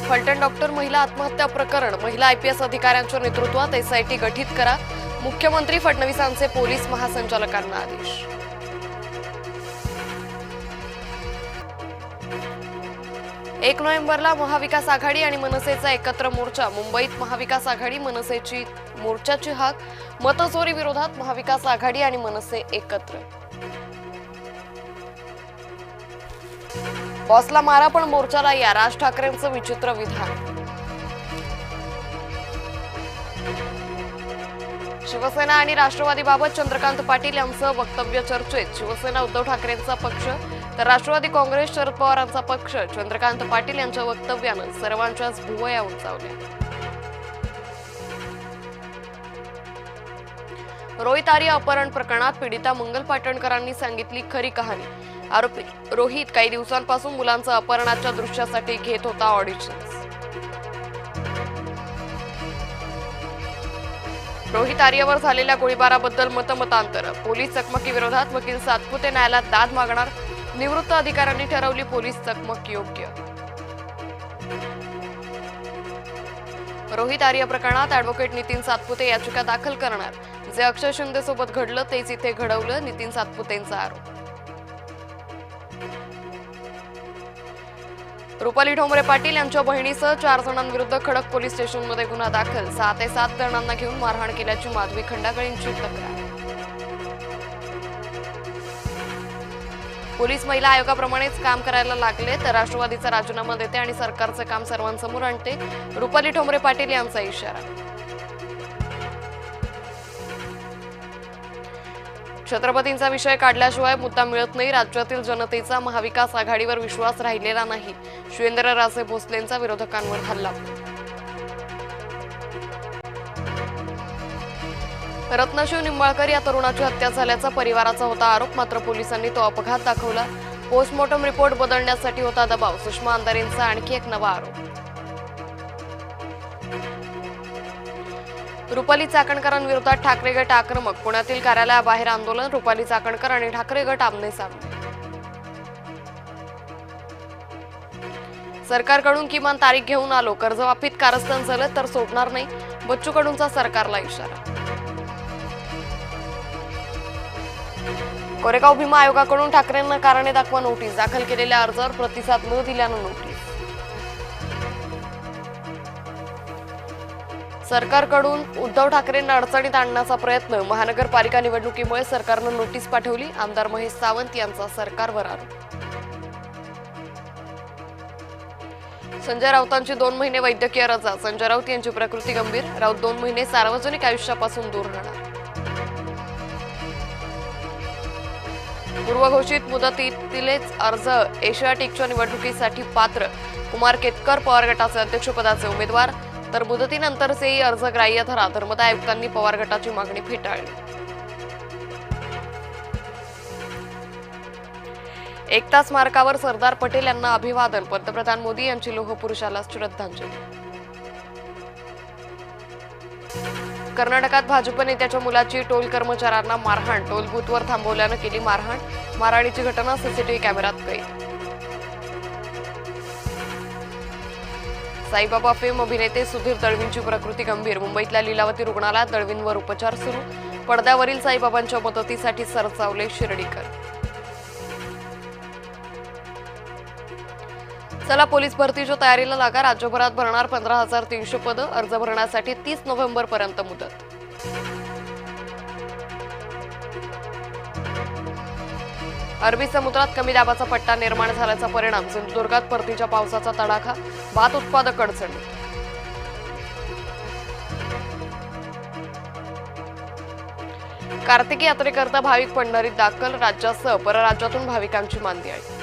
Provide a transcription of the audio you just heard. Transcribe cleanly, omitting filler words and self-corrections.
Phaltan doctor महिला आत्महत्या प्रकरण महिला आयपीएस अधिकाऱ्यांच्या नेतृत्वात एसआयटी गठीत करा. मुख्यमंत्री फडणवीसांचे पोलीस महासंचालकांना आदेश. एक नोव्हेंबरला महाविकास आघाडी आणि मनसेचा एकत्र मोर्चा. मुंबईत महाविकास आघाडी मनसेची मोर्चाची हाक. मतचोरी विरोधात महाविकास आघाडी आणि मनसे एकत्र. बॉसला मारा पण मोर्चाला या. राज ठाकरेंचं विचित्र विधान. शिवसेना आणि राष्ट्रवादीबाबत चंद्रकांत पाटील यांचं वक्तव्य चर्चेत. शिवसेना उद्धव ठाकरेंचा पक्ष तर राष्ट्रवादी काँग्रेस शरद पवारांचा पक्ष. चंद्रकांत पाटील यांच्या वक्तव्यानं सर्वांच्याच भुवया उंचावल्या. रोहित आर्य अपहरण प्रकरणात पीडिता मंगल पाटणकरांनी सांगितली खरी कहाणी. आरोपी रोहित काही दिवसांपासून मुलांचं अपहरणाच्या दृश्यासाठी घेत होता ऑडिशन्स. रोहित आर्यवर झालेल्या गोळीबाराबद्दल मतमतांतर. पोलीस चकमकीविरोधात वकील सातपुते न्यायालयात दाद मागणार. निवृत्त अधिकाऱ्यांनी ठरवली पोलीस चकमक योग्य. रोहित आर्य प्रकरणात ॲडव्होकेट नितीन सातपुते याचिका दाखल करणार. जे अक्षय शिंदे सोबत घडलं तेच इथे घडवलं, नितीन सातपुतेंचा आरोप. रुपाली ठोंबरे पाटील यांच्या बहिणीसह 4 जणांविरुद्ध खडक पोलीस स्टेशनमध्ये गुन्हा दाखल. 6 ते 7 जणांना घेऊन मारहाण केल्याची माधवी खंडागळेंची तक्रार. पोलीस महिला आयोगाप्रमाणेच काम करायला लागले तर राष्ट्रवादीचा राजीनामा देते आणि सरकारचं काम सर्वांसमोर आणते. रुपाली ठोंबरे पाटील यांचा इशारा. छत्रपतींचा विषय काढल्याशिवाय मुद्दा मिळत नाही. राज्यातील जनतेचा महाविकास आघाडीवर विश्वास राहिलेला नाही. शिवेंद्रराजे भोसलेंचा विरोधकांवर हल्ला. रत्नशिव निंबाळकर या तरुणाची हत्या झाल्याचा परिवाराचा होता आरोप. मात्र पोलिसांनी तो अपघात दाखवला. पोस्टमॉर्टम रिपोर्ट बदलण्यासाठी होता दबाव. सुषमा अंधारेंचा आणखी एक नवा आरोप. रुपाली चाकणकरांविरोधात ठाकरे गट आक्रमक. पुण्यातील कार्यालयाबाहेर आंदोलन. रुपाली चाकणकर आणि ठाकरे गट आमने सामने. सरकारकडून किमान तारीख घेऊन आलो. कर्जमाफीत कारस्थान झालं तर सोडणार नाही. बच्चू कडूंचा सरकारला इशारा. कोरेगाव भीमा आयोगाकडून ठाकरेंना कारणे दाखवा नोटीस. दाखल केलेल्या अर्जावर प्रतिसाद न दिल्यानं नोटीस. सरकारकडून उद्धव ठाकरेंना अडचणीत आणण्याचा प्रयत्न. महानगरपालिका निवडणुकीमुळे सरकारनं नोटीस पाठवली. आमदार महेश सावंत यांचा सरकारवर आरोप. संजय राऊतांची 2 महिने वैद्यकीय रजा. संजय राऊत यांची प्रकृती गंभीर. राऊत 2 महिने सार्वजनिक आयुष्यापासून दूर राहणार. पूर्वघोषित मुदतीतीलच अर्ज. एशियाटिकच्या निवडणुकीसाठी पात्र. कुमार केतकर पवार गटाचे अध्यक्षपदाचे उमेदवार तर मुदतीनंतरचेही अर्ज ग्राह्य धरा. धर्मदाय आयुक्तांनी पवार गटाची मागणी फेटाळली. एकता स्मारकावर सरदार पटेल यांना अभिवादन. पंतप्रधान मोदी यांची लोहपुरुषाला श्रद्धांजली. कर्नाटकात भाजप नेत्याच्या मुलाची टोल कर्मचाऱ्यांना मारहाण. टोल बूथवर थांबवल्यानं केली मारहाण. मारहाणीची घटना सीसीटीव्ही कॅमेऱ्यात कैद. साईबाबा फेम अभिनेते सुधीर दळवींची प्रकृती गंभीर. मुंबईतल्या लीलावती रुग्णालयात दळवींवर उपचार सुरू. पडद्यावरील साईबाबांच्या मदतीसाठी सरसावले शिर्डीकर. चला पोलीस भरतीच्या तयारीला लागा. राज्यभरात भरणार 15,300 पदं. अर्ज भरण्यासाठी 30 नोव्हेंबर पर्यंत मुदत. अरबी समुद्रात कमी दाबाचा पट्टा निर्माण झाल्याचा परिणाम. सिंधुदुर्गात परतीच्या पावसाचा तडाखा. भात उत्पादक अडचणी. कार्तिकी यात्रेकरता भाविक पंढरीत दाखल. राज्यासह परराज्यातून भाविकांची मांदियाळी.